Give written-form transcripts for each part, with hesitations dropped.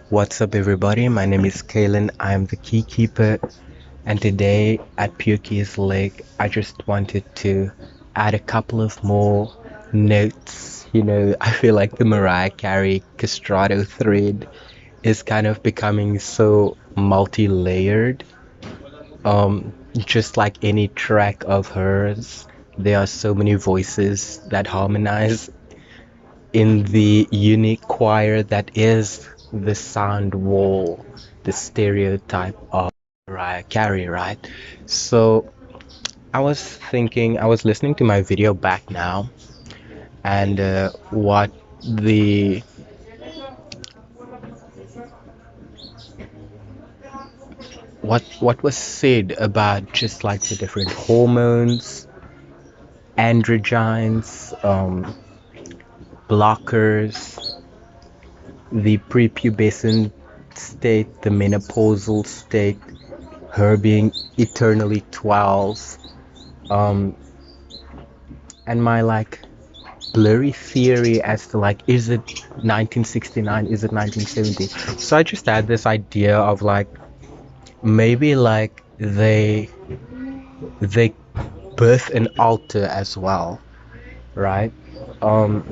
What's up, everybody? My name is Kalen. I'm the key keeper, and today at Pure Keys Lake, I just wanted to add a couple of more notes. I feel like the Mariah Carey castrato thread is kind of becoming so multi-layered. Just like any track of hers, there are so many voices that harmonize in the unique choir that is the sound wall, the stereotype of Mariah Carey, right? So I was listening to my video back now, and the what was said about just like the different hormones, androgens, blockers, the prepubescent state, the menopausal state, her being eternally 12, um, and my like blurry theory as to like, is it 1969, is it 1970? So I just had this idea of like maybe like they birth an altar as well, right? Um,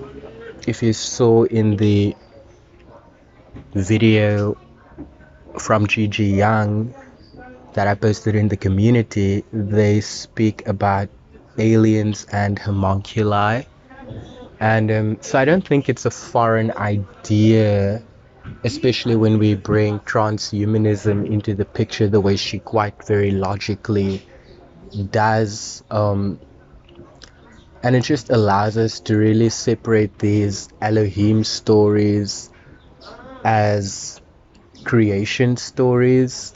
if you saw in the video from Gigi Young that I posted in the community, they speak about aliens and homunculi. And so I don't think it's a foreign idea, especially when we bring transhumanism into the picture the way she quite very logically does. And it just allows us to really separate these Elohim stories as creation stories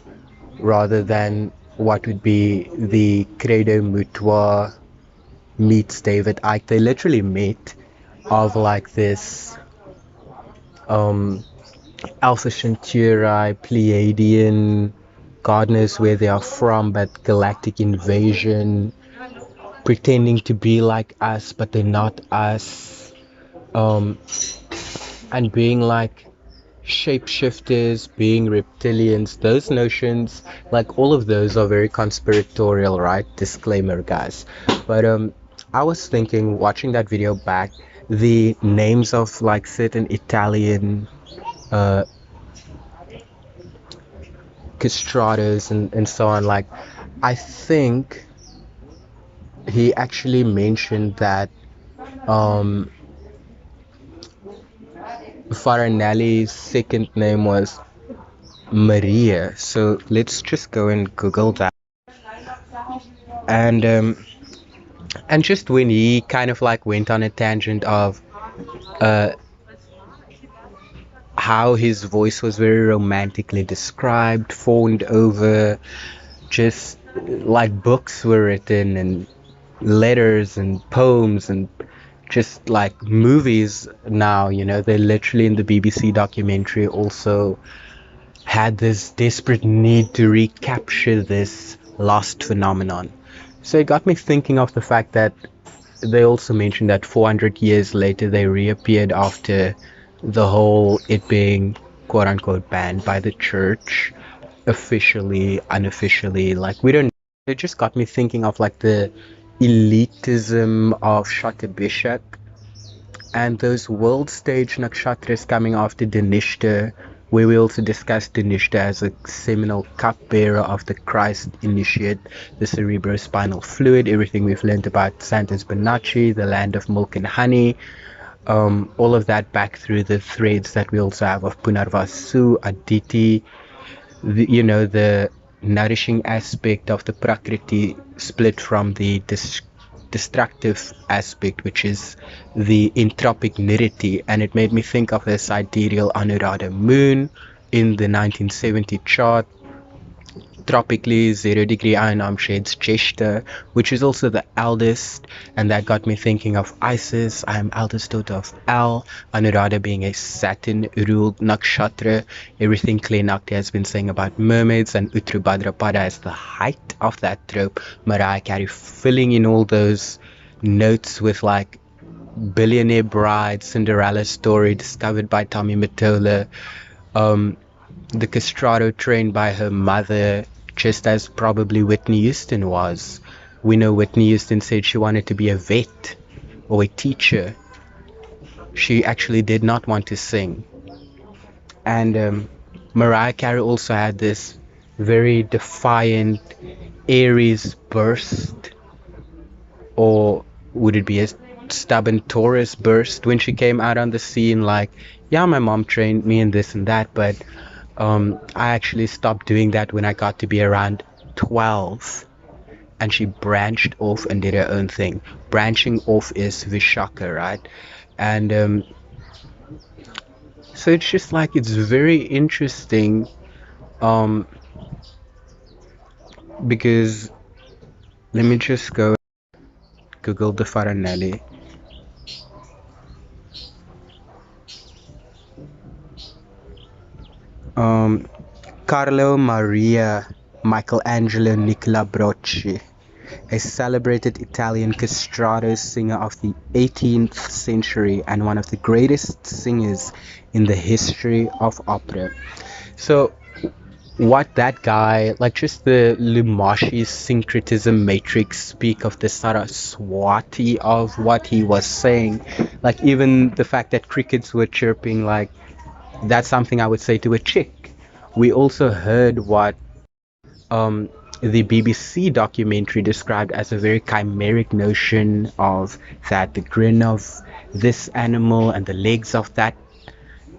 rather than what would be the Credo Mutwa meets David Icke. They literally met of like this Alpha Centauri, Pleiadian, God knows where they are from, but galactic invasion, pretending to be like us, but they're not us, um, and being like shapeshifters, being reptilians, those notions, like all of those are very conspiratorial, right? Disclaimer, guys. But I was thinking, watching that video back, the names of like certain Italian uh, castratos and so on, like I think he actually mentioned that um, Farinelli's second name was Maria. So let's just go and Google that. And just when he kind of like went on a tangent of uh, how his voice was very romantically described, fawned over, just like books were written and letters and poems and just like movies now, they're literally in the BBC documentary also had this desperate need to recapture this lost phenomenon. So it got me thinking of the fact that they also mentioned that 400 years later they reappeared after the whole it being quote unquote banned by the church, officially, unofficially, like we don't. It just got me thinking of like the elitism of Shatabishak and those world stage nakshatras coming after Danishta, where we also discussed Danishta as a seminal cupbearer of the Christ initiate, the cerebrospinal fluid, everything we've learned about Santa's Bonacci, the land of milk and honey, all of that back through the threads that we also have of Punarvasu, Aditi, the nourishing aspect of the Prakriti split from the destructive aspect, which is the entropic nirity. And it made me think of the sidereal Anuradha moon in the 1970 chart, tropically 0 degree iron shades Cheshta, which is also the eldest, and that got me thinking of Isis. I am eldest daughter of El, Anuradha being a Saturn ruled nakshatra, everything Claire Nakti has been saying about mermaids, and Uttara Bhadrapada as the height of that trope. Mariah Carey filling in all those notes with like Billionaire Bride, Cinderella Story, discovered by Tommy Mottola, the castrato trained by her mother, just as probably Whitney Houston was. We know Whitney Houston said she wanted to be a vet or a teacher. She actually did not want to sing. And Mariah Carey also had this very defiant Aries burst, or would it be a stubborn Taurus burst, when she came out on the scene like, yeah, my mom trained me in this and that, but I actually stopped doing that when I got to be around 12. And she branched off and did her own thing. Branching off is Vishaka, right? And so it's just like, it's very interesting, because let me just go Google the Farinelli. Carlo Maria Michelangelo Nicola Brocci, a celebrated Italian castrato singer of the 18th century and one of the greatest singers in the history of opera. So what that guy, like, just the Lumashi syncretism matrix speak of the Saraswati of what he was saying. Like, even the fact that crickets were chirping, like, that's something I would say to a chick. We also heard what the BBC documentary described as a very chimeric notion of that the grin of this animal and the legs of that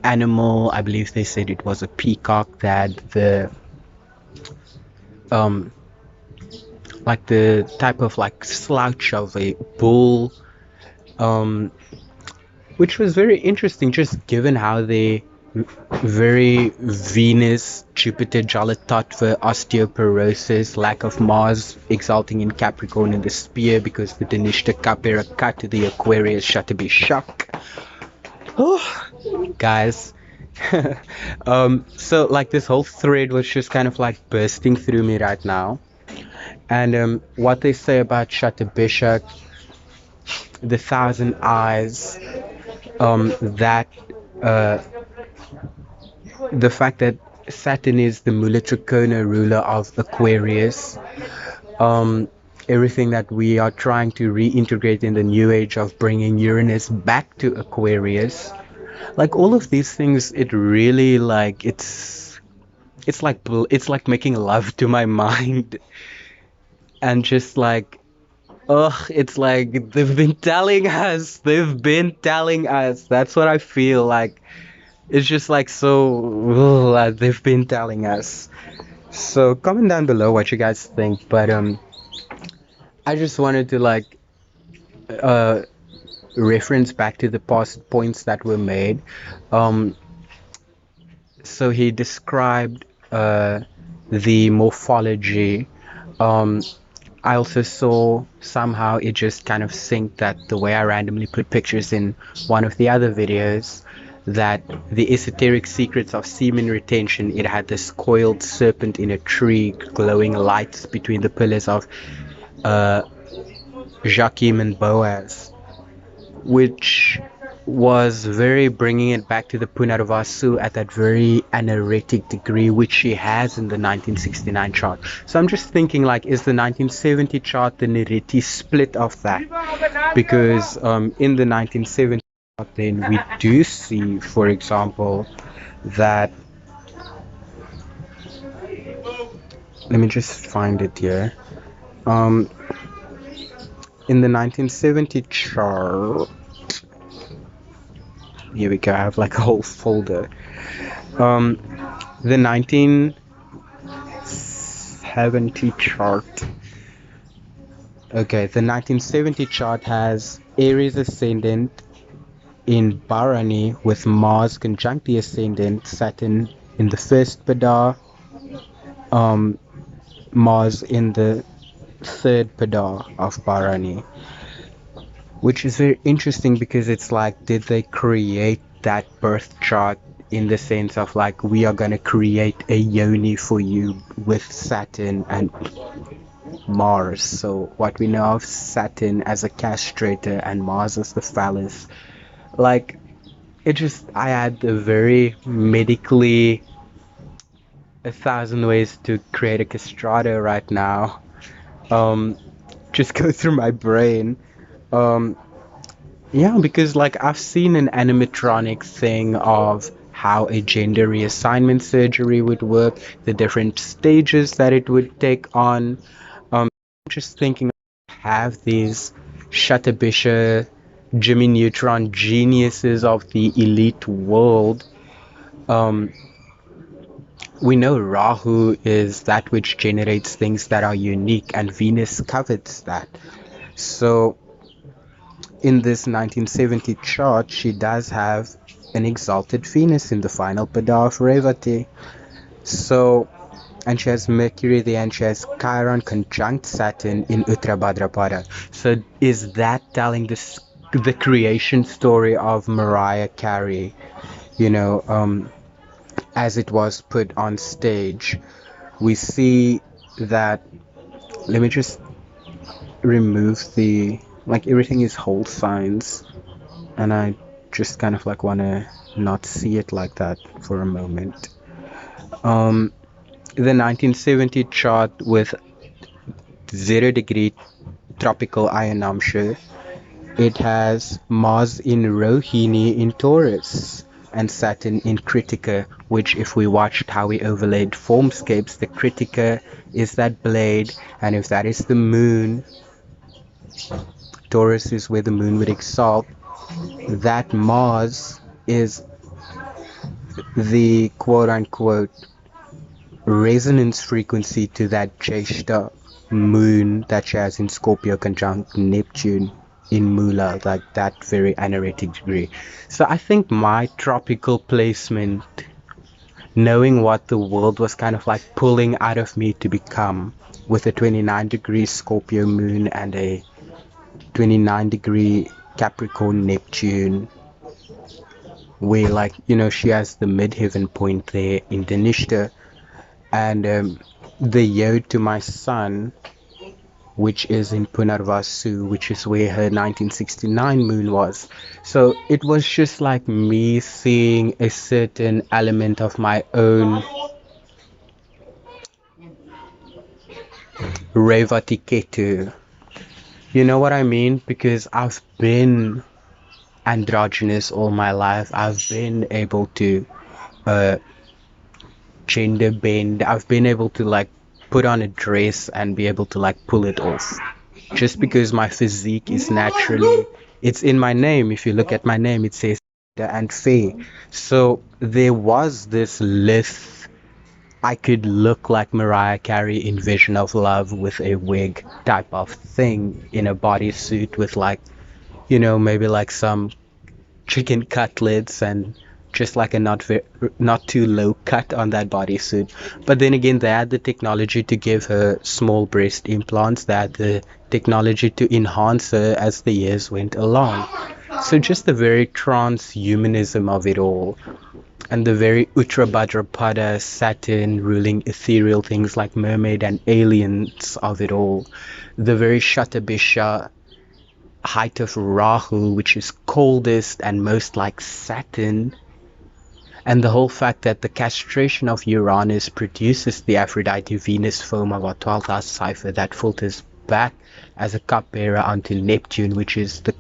animal. I believe they said it was a peacock, that the like the type of like slouch of a bull, which was very interesting, just given how they very Venus, Jupiter, Jolatattva, osteoporosis, lack of Mars exalting in Capricorn in the spear, because the Danishta Kapera cut to the Aquarius Shatabishak. Oh, guys. So like this whole thread was just kind of like bursting through me right now. And what they say about Shatabishak, the thousand eyes, that the fact that Saturn is the Mula ruler of Aquarius, everything that we are trying to reintegrate in the new age of bringing Uranus back to Aquarius, like all of these things, it really like it's like making love to my mind, and just like, ugh, it's like they've been telling us, that's what I feel like. It's just like, so they've been telling us. So comment down below what you guys think, but I just wanted to like reference back to the past points that were made. So he described the morphology. I also saw somehow it just kind of synced that the way I randomly put pictures in one of the other videos, that the esoteric secrets of semen retention, it had this coiled serpent in a tree, glowing lights between the pillars of Joachim and Boaz, which was very bringing it back to the Punarvasu at that very anaretic degree, which she has in the 1969 chart. So I'm just thinking, like, is the 1970 chart the Nereti split of that? Because in the 1970 chart, then we do see, for example, that, let me just find it here. In the 1970 chart, here we go, I have like a whole folder. The 1970 chart. Okay, the 1970 chart has Aries ascendant in Bharani with Mars conjunct the ascendant, Saturn in the first pada, Mars in the third pada of Bharani, which is very interesting because it's like, did they create that birth chart in the sense of like, we are going to create a yoni for you with Saturn and Mars? So what we know of Saturn as a castrator and Mars as the phallus, like, it just, I had a very medically 1,000 ways to create a castrato right now. Um, just go through my brain. Um, yeah, because like I've seen an animatronic thing of how a gender reassignment surgery would work, the different stages that it would take on. Just thinking, have these Shatabishak, Jimmy Neutron geniuses of the elite world. Um, we know Rahu is that which generates things that are unique, and Venus covets that. So in this 1970 chart, she does have an exalted Venus in the final pada of Revati. So, and she has Mercury there, and she has Chiron conjunct Saturn in Uttara Bhadrapada. So, is that telling the creation story of Mariah Carey? You know, as it was put on stage, we see that. Let me just remove the like everything is whole signs, and I just kind of like want to not see it like that for a moment. The 1970 chart with 0 degree tropical ionamsha, it has Mars in Rohini in Taurus and Saturn in Kritika, which if we watched how we overlaid formscapes, the Kritika is that blade, and if that is the moon, Taurus is where the moon would exalt, that Mars is the quote-unquote resonance frequency to that Jeshta moon that she has in Scorpio conjunct Neptune in Mula, like that very anaretic degree. So I think my tropical placement, knowing what the world was kind of like pulling out of me to become, with a 29-degree Scorpio moon and a 29-degree Capricorn Neptune, where like, she has the midheaven point there in Danishta, and the yod to my sun, which is in Punarvasu, which is where her 1969 moon was. So it was just like me seeing a certain element of my own Revatiketu. You know what I mean? Because I've been androgynous all my life. I've been able to uh, gender bend. I've been able to like put on a dress and be able to like pull it off. Just because my physique is naturally, it's in my name. If you look at my name, it says and Faye. So there was this list. I could look like Mariah Carey in Vision of Love with a wig type of thing in a bodysuit with like, maybe like some chicken cutlets and just like a not too low cut on that bodysuit. But then again, they had the technology to give her small breast implants. They had the technology to enhance her as the years went along. So just the very transhumanism of it all, and the very Uttara Bhadrapada Saturn ruling ethereal things like mermaid and aliens of it all, the very Shatabishak height of Rahu, which is coldest and most like Saturn, and the whole fact that the castration of Uranus produces the Aphrodite Venus foam of our 12th house cipher that filters back as a cup bearer onto Neptune, which is the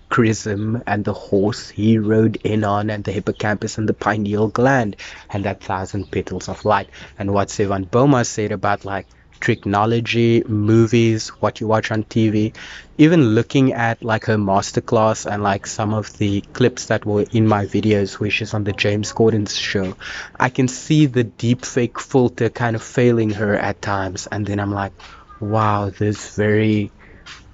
chrism and the horse he rode in on, and the hippocampus and the pineal gland, and that 1,000 petals of light. And what Sevan Boma said about like technology, movies, what you watch on TV, even looking at like her masterclass and like some of the clips that were in my videos, which is on the James Corden's show, I can see the deep fake filter kind of failing her at times, and then I'm like, wow, this very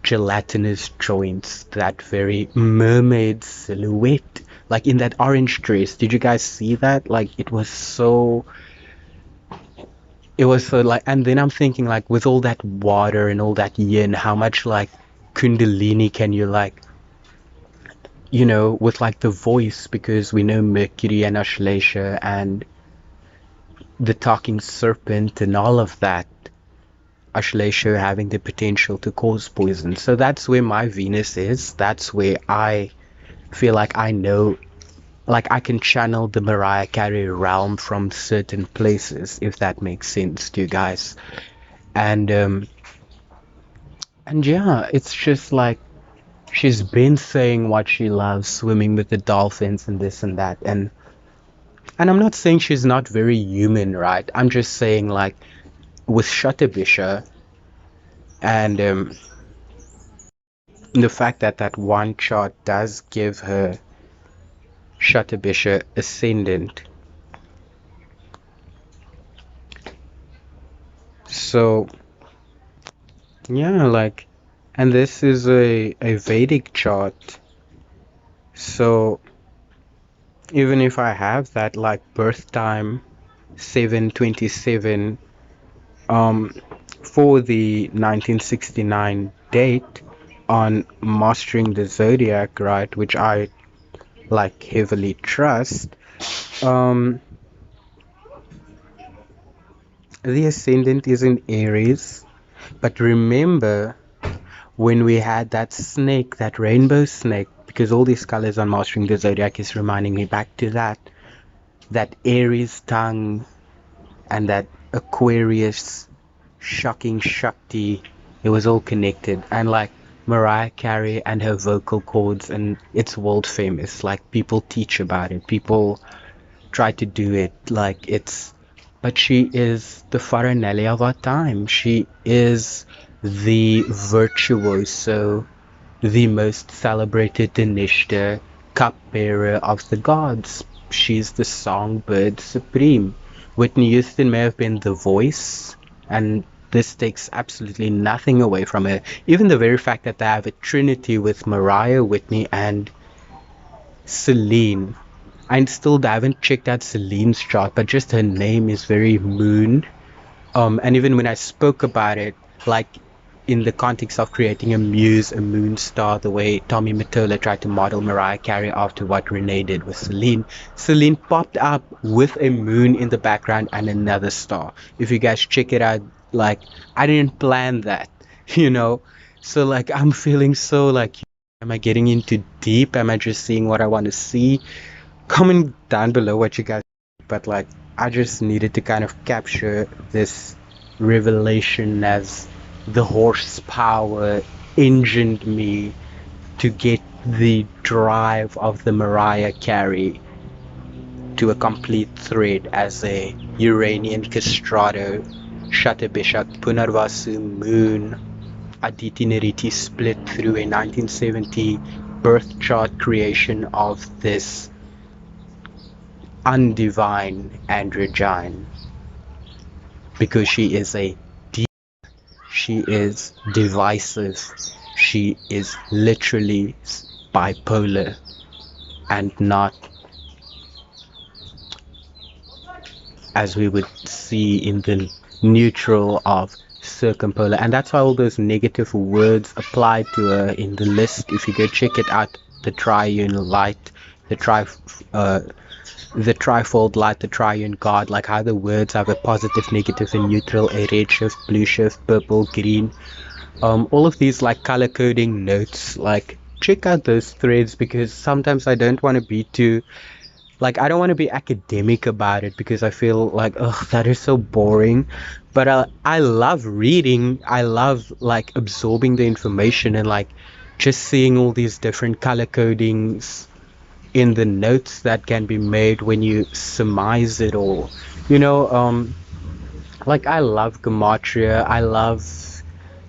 gelatinous joints, that very mermaid silhouette, like in that orange dress. Did you guys see that? Like it was so like, and then I'm thinking like with all that water and all that yin, how much like kundalini can you like, with like the voice, because we know Mercury and Ashlesha and the talking serpent and all of that, Ashlesha having the potential to cause poison. So that's where my Venus is. That's where I feel like I know like I can channel the Mariah Carey realm from certain places, if that makes sense to you guys. And yeah, it's just like she's been saying what she loves, swimming with the dolphins and this and that. And I'm not saying she's not very human, right? I'm just saying like with Shatabishak and the fact that that one chart does give her Shatabishak ascendant. So yeah, like, and this is a Vedic chart. So even if I have that like birth time 727 um for the 1969 date on Mastering the Zodiac, right, which I like heavily trust, um the ascendant is in Aries. But remember when we had that snake, that rainbow snake, because all these colors on Mastering the Zodiac is reminding me back to that Aries tongue and that Aquarius shocking Shakti. It was all connected. And like Mariah Carey and her vocal cords, and it's world famous. Like people teach about it, people try to do it. Like it's, but she is the Farinelli of our time. She is the virtuoso, the most celebrated Danishta, cupbearer of the gods. She's the songbird supreme. Whitney Houston may have been the voice, and this takes absolutely nothing away from her. Even the very fact that they have a trinity with Mariah, Whitney, and Celine. I still haven't checked out Celine's chart, but just her name is very moon. And even when I spoke about it, like in the context of creating a muse, a moon star, the way Tommy Mottola tried to model Mariah Carey after what Renee did with Celine, Celine popped up with a moon in the background and another star. If you guys check it out, like I didn't plan that, you know. So like I'm feeling so like, am I getting into deep? Am I just seeing what I want to see? Comment down below what you guys think, but like I just needed to kind of capture this revelation as the horsepower engined me to get the drive of the Mariah Carey to a complete thread as a Uranian castrato, Shatabishak Punarvasu moon, Aditi Nariti split through a 1970 birth chart creation of this undivine androgyne, because she is a deep, she is divisive, she is literally bipolar and not, as we would see in the neutral of circumpolar. And that's why all those negative words apply to her in the list. If you go check it out, the triune light, the trifold light, the triune god, like how the words have a positive, negative, and neutral, a red shift, blue shift, purple, green, all of these like color coding notes. Like check out those threads, because sometimes I don't want to be too, like I don't want to be academic about it, because I feel like, oh, that is so boring. But I love reading, I love like absorbing the information and like just seeing all these different color codings in the notes that can be made when you surmise it all. You know, like I love gematria, I love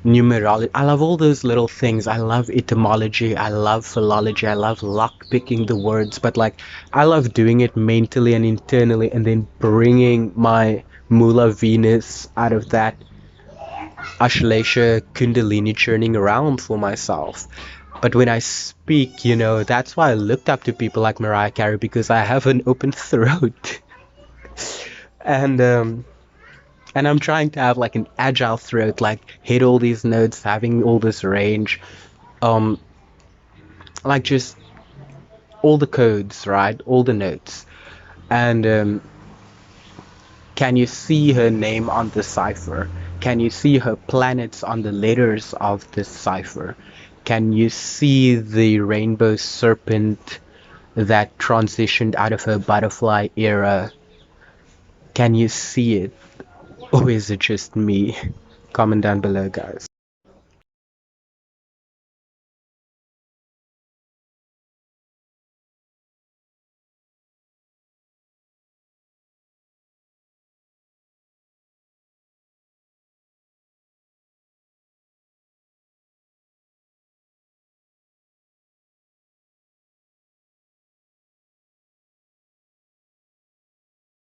numerology, I love all those little things. I love etymology, I love philology, I love lock picking the words, but like I love doing it mentally and internally, and then bringing my Mula Venus out of that Ashlesha Kundalini churning around for myself. But when I speak, you know, that's why I looked up to people like Mariah Carey, because I have an open throat. And I'm trying to have like an agile throat, like hit all these notes, having all this range, um, like just all the codes, right? All the notes. And can you see her name on the cipher? Can you see her planets on the letters of the cipher? Can you see the rainbow serpent that transitioned out of her butterfly era. Can you see it? Or is it just me? Comment down below, guys.